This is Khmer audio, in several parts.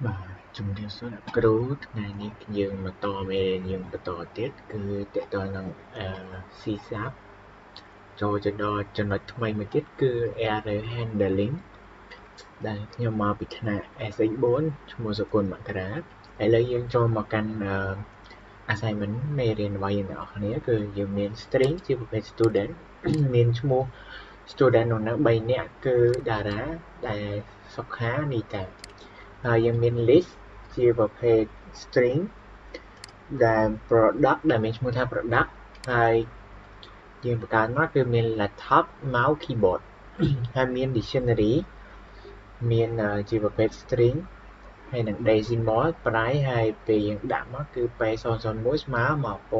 បាទជំរាបសួរអ្នកគ្រូថ្ងៃនេះយើងបន្តមេរៀនយើងបន្តទៀតគឺតកតនឹងC sharp ចូលទៅដល់ចំណុចថ្មីមួយទៀតគឺ error handling ដែលខ្ញុំមកពីថ្នាក់ SX4 ឈ្មោះសុគន្ធមករាឥឡូវយើងចូលមកកាន់assignment មេរៀនរបស់យើងទាំងអស់គ្នាគឺយើងមាន string ជាប្រភេទ student មានឈ្មោះ student នោះ3នាក់គឺតារាដែលសុខានីតាហើយយើងមាន list ជាប្រភេទ string ដែល product ដែលមានឈ្មោះថា product ហើយយើងបង្កើតមកគឺមាន laptop mouse keyboard ហើយមាន dictionary មានជាប្រភេទ string ហើយនឹង decimal price ហើយពេលយើងដាក់មកគឺ P001 ស្មើ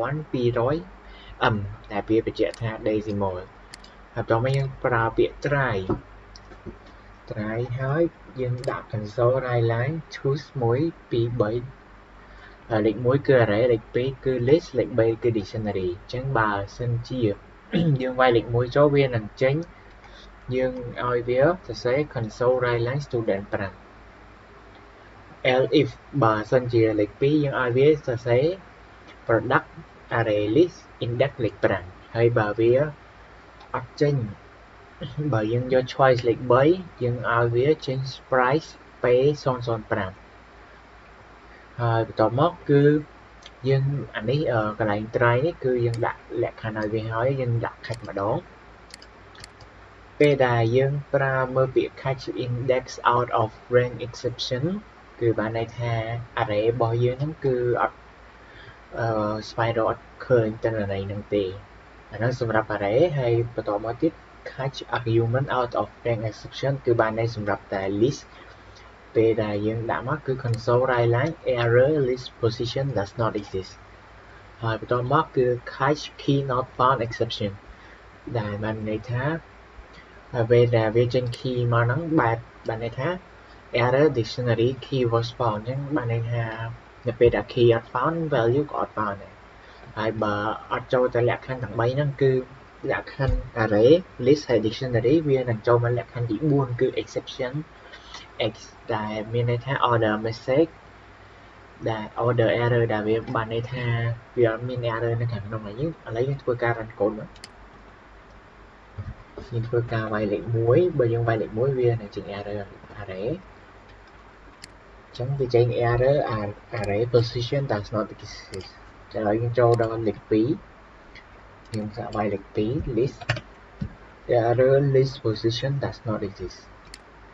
1200 m ដែលវាបញ្ជាក់ថា decimal ហើយបន្តមកយើងប្រើពាក្យ try ហើយយើងដាក់ console write line choose 1 2 3លេខ1គឺ array លេខ2គឺ list លេខ3គឺ dictionary អញ្ចឹងបើសិនជាយើងវាយលេខ1ចូលវានឹងចេញយើងឲ្យវាសរសេរ console write line student 5 else if បើសិនជាលេខ2យើងឲ្យវាសរសេរ product array list index លេខ5ហើយបើវាអត់ចេញបើយើងយក choice លេខ3យើងឲ្យវាចេញ price P005 ហើយបន្ទាប់មកគឺយើងអានេះកន្លែង try នេះគឺយើងដាក់លក្ខខណ្ឌឲ្យវាហើយយើងដាក់ catch ម្ដងពេលដែលយើងប្រើមើលពាក្យ catch index out of range exception គឺបានន័យថា array របស់យើងហ្នឹងគឺអត់ស្វែងរកអត់ឃើញទិន្នន័យហ្នឹងទេអាហ្នឹងសម្រាប់ array ហើយបន្តមកទៀត catch argument out of range exception គឺបានន័យសម្រាប់តែ list ពេលដែលយើងដាក់មកគឺ console write line error list position does not exist ហើយបន្តមកគឺ catch key not found exception ដែលបានន័យថាពេលដែលវាចេញ key មកហ្នឹងបានន័យថា error dictionary key was found អញ្ចឹងបានន័យថានៅពេលដែល key អត់ found value ក៏អត់ found ដែរហើយបើអត់ចូលទៅលក្ខខណ្ឌទាំង3ហ្នឹងគឺលក្ខខណ្ឌ array list ហើយ dictionary វានឹងចូលមកលក្ខខណ្ឌទី4គឺ exception x ដែលមានន័យថា order mistake ដែល order error ដែលវាបានន័យថាវាអត់មាន error នៅខាងក្នុងហើយឥឡូវយើងធ្វើការ run code មកយើងធ្វើការវាយលេខ1បើយើងវាយលេខ1វានឹងចេញ error array អញ្ចឹងវាចេញ error array position does not exist ឥឡូវយើងចូលដល់លេខ2យើងសាកវាយលេខ2 list error list position does not exist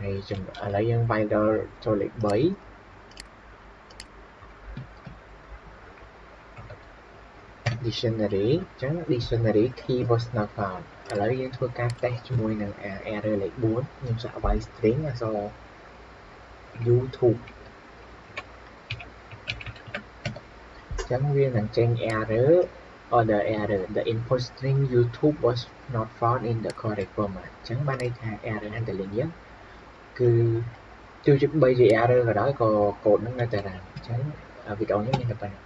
ហើយឥឡូវយើងវាយដល់ចូលលេខ3dictionary អញ្ចឹង dictionary key was not found ឥឡូវយើងធ្វើការ test ជាមួយនឹង error លេខ4ខ្ញុំសាកវាយ string អក្សរ YouTube អញ្ចឹងវានឹងចេញ error order error the input string YouTube was not found in the correct format អញ្ចឹងបានន័យថា error handling យើងគឺទោះបីជា error ក៏ដោយក៏ code នឹងនៅតែ run អញ្ចឹងវីដេអូនេះមានតែប៉ុណ្ណឹង